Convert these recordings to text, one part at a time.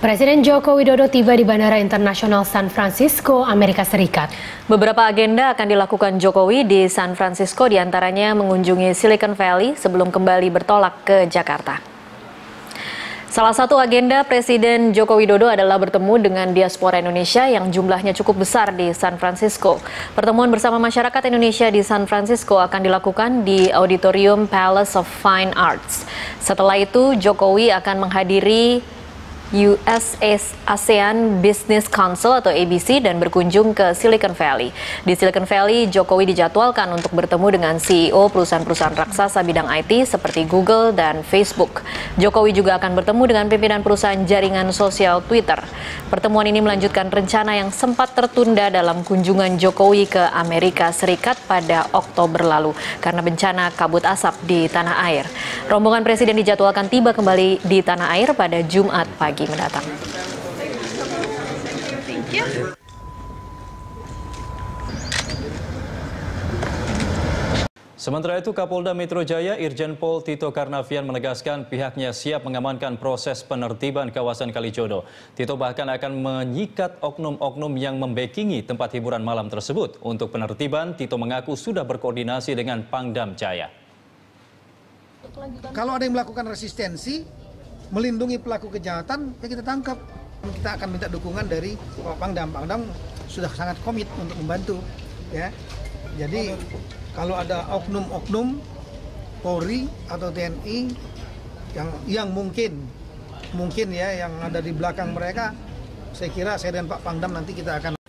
Presiden Joko Widodo tiba di Bandara Internasional San Francisco, Amerika Serikat. Beberapa agenda akan dilakukan Jokowi di San Francisco, diantaranya mengunjungi Silicon Valley sebelum kembali bertolak ke Jakarta. Salah satu agenda Presiden Joko Widodo adalah bertemu dengan diaspora Indonesia yang jumlahnya cukup besar di San Francisco. Pertemuan bersama masyarakat Indonesia di San Francisco akan dilakukan di Auditorium Palace of Fine Arts. Setelah itu, Jokowi akan menghadiri US ASEAN Business Council atau ABC dan berkunjung ke Silicon Valley. Di Silicon Valley, Jokowi dijadwalkan untuk bertemu dengan CEO perusahaan-perusahaan raksasa bidang IT seperti Google dan Facebook. Jokowi juga akan bertemu dengan pimpinan perusahaan jaringan sosial Twitter. Pertemuan ini melanjutkan rencana yang sempat tertunda dalam kunjungan Jokowi ke Amerika Serikat pada Oktober lalu karena bencana kabut asap di tanah air. Rombongan Presiden dijadwalkan tiba kembali di tanah air pada Jumat pagi mendatang. Sementara itu, Kapolda Metro Jaya Irjen Pol Tito Karnavian menegaskan pihaknya siap mengamankan proses penertiban kawasan Kalijodo. Tito bahkan akan menyikat oknum-oknum yang membackingi tempat hiburan malam tersebut. Untuk penertiban, Tito mengaku sudah berkoordinasi dengan Pangdam Jaya. Kalau ada yang melakukan resistensi, melindungi pelaku kejahatan, ya kita tangkap. Kita akan minta dukungan dari Pangdam. Pangdam sudah sangat komit untuk membantu, ya. Jadi kalau ada oknum-oknum Polri atau TNI yang mungkin ya yang ada di belakang mereka, saya kira saya dan Pak Pangdam nanti kita akan.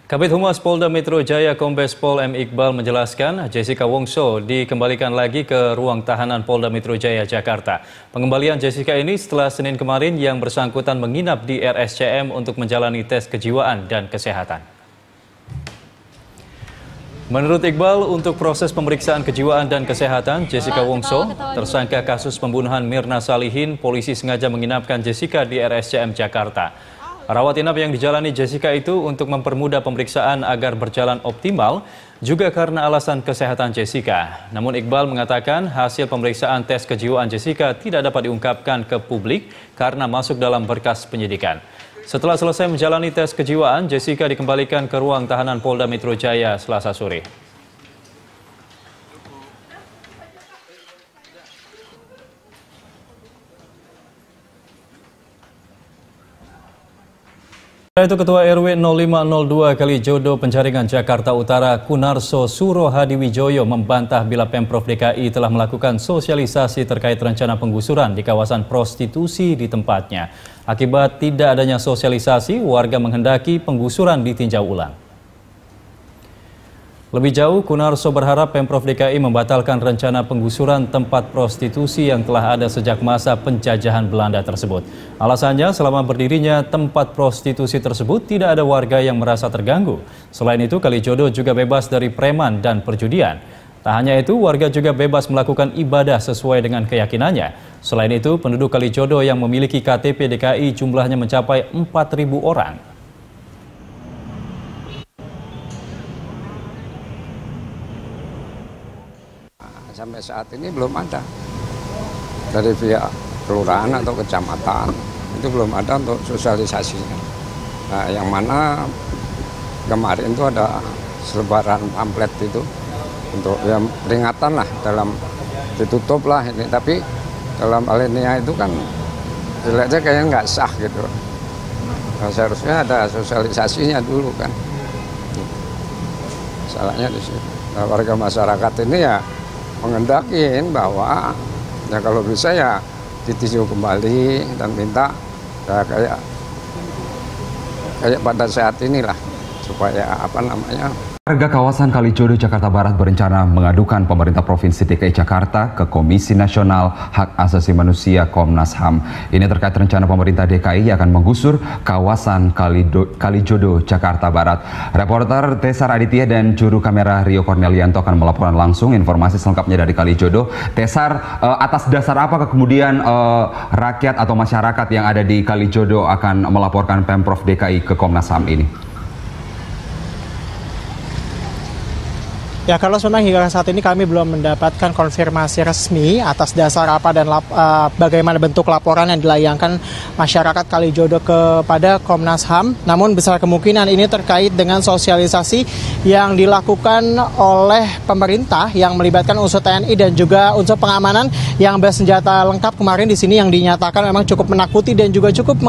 Kabid Humas Polda Metro Jaya Kombes Pol M. Iqbal menjelaskan Jessica Wongso dikembalikan lagi ke ruang tahanan Polda Metro Jaya, Jakarta. Pengembalian Jessica ini setelah Senin kemarin yang bersangkutan menginap di RSCM untuk menjalani tes kejiwaan dan kesehatan. Menurut Iqbal, untuk proses pemeriksaan kejiwaan dan kesehatan Jessica Wongso, tersangka kasus pembunuhan Mirna Salihin, polisi sengaja menginapkan Jessica di RSCM Jakarta. Rawat inap yang dijalani Jessica itu untuk mempermudah pemeriksaan agar berjalan optimal, juga karena alasan kesehatan Jessica. Namun Iqbal mengatakan hasil pemeriksaan tes kejiwaan Jessica tidak dapat diungkapkan ke publik karena masuk dalam berkas penyidikan. Setelah selesai menjalani tes kejiwaan, Jessica dikembalikan ke ruang tahanan Polda Metro Jaya Selasa sore. Itu Ketua RW 0502 Kalijodo Penjaringan Jakarta Utara Kunarso Suro Hadiwijoyo membantah bila Pemprov DKI telah melakukan sosialisasi terkait rencana penggusuran di kawasan prostitusi di tempatnya. Akibat tidak adanya sosialisasi, warga menghendaki penggusuran ditinjau ulang. Lebih jauh, Kunarso berharap Pemprov DKI membatalkan rencana penggusuran tempat prostitusi yang telah ada sejak masa penjajahan Belanda tersebut. Alasannya, selama berdirinya tempat prostitusi tersebut tidak ada warga yang merasa terganggu. Selain itu, Kalijodo juga bebas dari preman dan perjudian. Tak hanya itu, warga juga bebas melakukan ibadah sesuai dengan keyakinannya. Selain itu, penduduk Kalijodo yang memiliki KTP DKI jumlahnya mencapai 4.000 orang. Sampai saat ini belum ada dari pihak kelurahan atau kecamatan, itu belum ada untuk sosialisasinya. Nah, yang mana kemarin itu ada selebaran pamflet itu untuk yang peringatan lah, dalam ditutup lah ini, tapi dalam alinea itu kan jeleknya kayaknya nggak sah gitu. Nah, seharusnya ada sosialisasinya dulu kan. Salahnya di situ. Nah, warga masyarakat ini ya mengendakin bahwa ya kalau bisa ya ditinjau kembali dan minta ya kayak pada saat inilah supaya apa namanya. Warga kawasan Kalijodo, Jakarta Barat berencana mengadukan pemerintah Provinsi DKI Jakarta ke Komisi Nasional Hak Asasi Manusia Komnas HAM. Ini terkait rencana pemerintah DKI yang akan menggusur kawasan Kalijodo, Jakarta Barat. Reporter Tesar Aditya dan juru kamera Rio Cornelianto akan melaporkan langsung informasi selengkapnya dari Kalijodo. Tesar, atas dasar apa kemudian rakyat atau masyarakat yang ada di Kalijodo akan melaporkan Pemprov DKI ke Komnas HAM ini? Ya, kalau memang hingga saat ini kami belum mendapatkan konfirmasi resmi atas dasar apa dan bagaimana bentuk laporan yang dilayangkan masyarakat Kalijodo kepada Komnas HAM. Namun besar kemungkinan ini terkait dengan sosialisasi yang dilakukan oleh pemerintah yang melibatkan unsur TNI dan juga unsur pengamanan yang bersenjata lengkap kemarin di sini, yang dinyatakan memang cukup menakuti dan juga cukup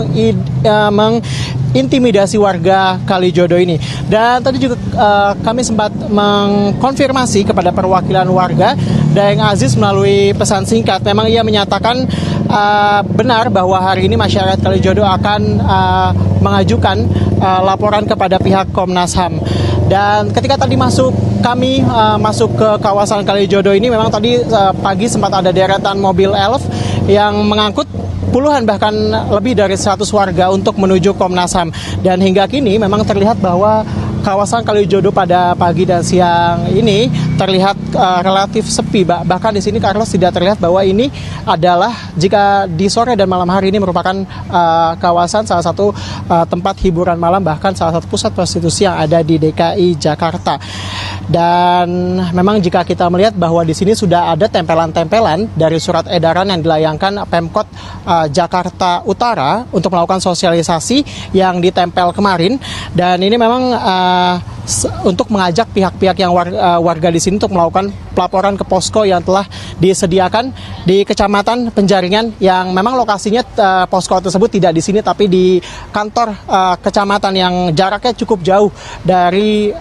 mengintimidasi warga Kalijodo ini. Dan tadi juga kami sempat mengkonfirmasi kepada perwakilan warga, Daeng Aziz, melalui pesan singkat. Memang ia menyatakan benar bahwa hari ini masyarakat Kalijodo akan mengajukan laporan kepada pihak Komnas HAM. Dan ketika tadi kami masuk ke kawasan Kalijodo ini, memang tadi pagi sempat ada deretan mobil elf yang mengangkut puluhan bahkan lebih dari 100 warga untuk menuju Komnas HAM. Dan hingga kini memang terlihat bahwa kawasan Kalijodo pada pagi dan siang ini terlihat relatif sepi. Bahkan di sini, Carlos, tidak terlihat bahwa ini adalah, jika di sore dan malam hari ini, merupakan kawasan salah satu tempat hiburan malam, bahkan salah satu pusat prostitusi yang ada di DKI Jakarta. Dan memang jika kita melihat bahwa di sini sudah ada tempelan-tempelan dari surat edaran yang dilayangkan Pemkot Jakarta Utara untuk melakukan sosialisasi yang ditempel kemarin, dan ini memang untuk mengajak pihak-pihak yang warga di sini untuk melakukan pelaporan ke posko yang telah disediakan di Kecamatan Penjaringan, yang memang lokasinya posko tersebut tidak di sini tapi di kantor kecamatan yang jaraknya cukup jauh dari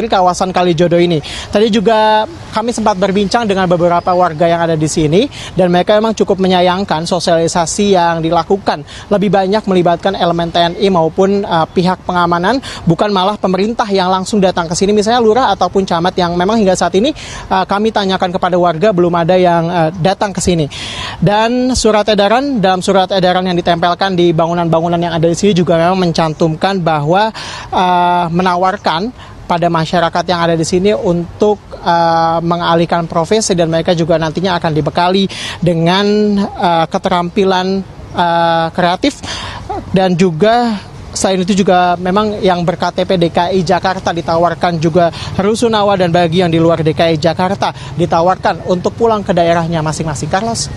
kawasan Kalijodo ini. Tadi juga kami sempat berbincang dengan beberapa warga yang ada di sini, dan mereka memang cukup menyayangkan sosialisasi yang dilakukan lebih banyak melibatkan elemen TNI maupun pihak pengamanan, bukan malah pemerintah yang langsung datang ke sini, misalnya lurah ataupun camat, yang memang hingga saat ini kami tanyakan kepada warga belum ada yang datang ke sini. Dan dalam surat edaran yang ditempelkan di bangunan-bangunan yang ada di sini juga memang mencantumkan bahwa menawarkan pada masyarakat yang ada di sini untuk mengalihkan profesi, dan mereka juga nantinya akan dibekali dengan keterampilan kreatif. Dan juga selain itu juga memang yang berKTP DKI Jakarta ditawarkan juga rusunawa, dan bagi yang di luar DKI Jakarta ditawarkan untuk pulang ke daerahnya masing-masing. Carlos.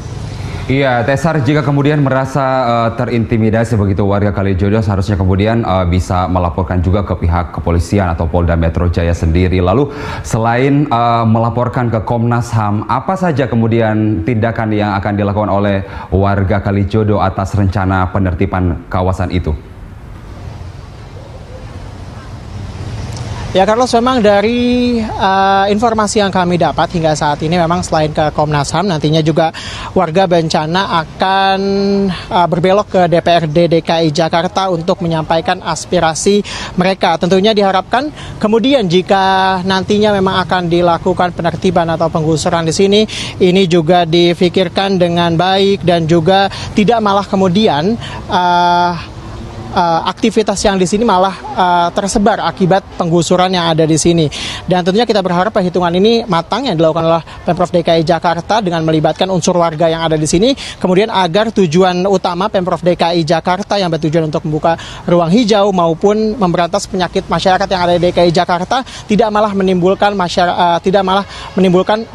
Iya, Tesar, jika kemudian merasa terintimidasi begitu warga Kalijodo, seharusnya kemudian bisa melaporkan juga ke pihak kepolisian atau Polda Metro Jaya sendiri. Lalu selain melaporkan ke Komnas HAM, apa saja kemudian tindakan yang akan dilakukan oleh warga Kalijodo atas rencana penertiban kawasan itu? Ya, Carlos, memang dari informasi yang kami dapat hingga saat ini, memang selain ke Komnas HAM, nantinya juga warga berencana akan berbelok ke DPRD DKI Jakarta untuk menyampaikan aspirasi mereka. Tentunya diharapkan kemudian jika nantinya memang akan dilakukan penertiban atau penggusuran di sini, ini juga difikirkan dengan baik dan juga tidak malah kemudian aktivitas yang di sini malah tersebar akibat penggusuran yang ada di sini. Dan tentunya kita berharap perhitungan ini matang yang dilakukan oleh Pemprov DKI Jakarta dengan melibatkan unsur warga yang ada di sini, kemudian agar tujuan utama Pemprov DKI Jakarta yang bertujuan untuk membuka ruang hijau maupun memberantas penyakit masyarakat yang ada di DKI Jakarta tidak malah menimbulkan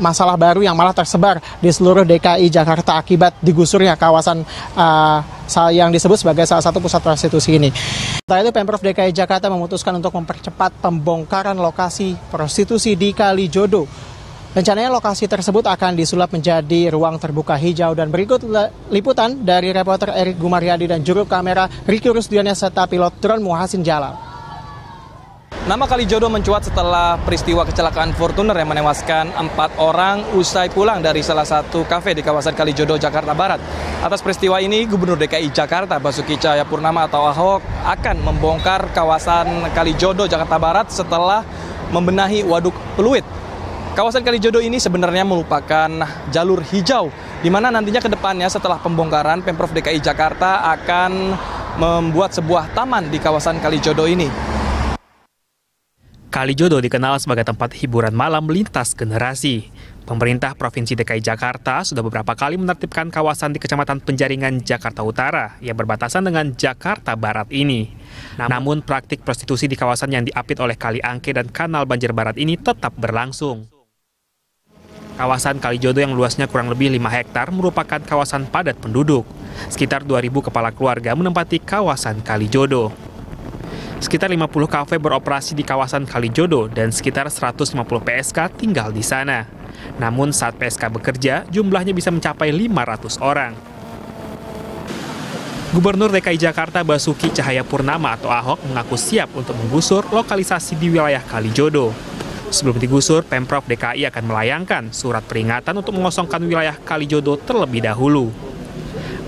masalah baru yang malah tersebar di seluruh DKI Jakarta akibat digusurnya kawasan yang disebut sebagai salah satu pusat prostitusi ini. Setelah itu, Pemprov DKI Jakarta memutuskan untuk mempercepat pembongkaran lokasi prostitusi di Kalijodo. Rencananya lokasi tersebut akan disulap menjadi ruang terbuka hijau. Dan berikut liputan dari reporter Erik Gumaryadi dan juru kamera Riki Rusdiana serta pilot drone Muhasin Jalal. Nama Kalijodo mencuat setelah peristiwa kecelakaan Fortuner yang menewaskan 4 orang usai pulang dari salah satu kafe di kawasan Kalijodo, Jakarta Barat. Atas peristiwa ini, Gubernur DKI Jakarta Basuki Cahayapurnama atau Ahok akan membongkar kawasan Kalijodo, Jakarta Barat setelah membenahi waduk Pluit. Kawasan Kalijodo ini sebenarnya merupakan jalur hijau, di mana nantinya ke depannya setelah pembongkaran, Pemprov DKI Jakarta akan membuat sebuah taman di kawasan Kalijodo ini. Kalijodo dikenal sebagai tempat hiburan malam lintas generasi. Pemerintah Provinsi DKI Jakarta sudah beberapa kali menertibkan kawasan di Kecamatan Penjaringan, Jakarta Utara yang berbatasan dengan Jakarta Barat ini. Namun praktik prostitusi di kawasan yang diapit oleh Kali Angke dan Kanal Banjir Barat ini tetap berlangsung. Kawasan Kalijodo yang luasnya kurang lebih 5 hektar merupakan kawasan padat penduduk. Sekitar 2.000 kepala keluarga menempati kawasan Kalijodo. Sekitar 50 kafe beroperasi di kawasan Kalijodo dan sekitar 150 PSK tinggal di sana. Namun saat PSK bekerja, jumlahnya bisa mencapai 500 orang. Gubernur DKI Jakarta Basuki Cahayapurnama atau Ahok mengaku siap untuk menggusur lokalisasi di wilayah Kalijodo. Sebelum digusur, Pemprov DKI akan melayangkan surat peringatan untuk mengosongkan wilayah Kalijodo terlebih dahulu.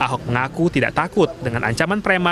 Ahok mengaku tidak takut dengan ancaman preman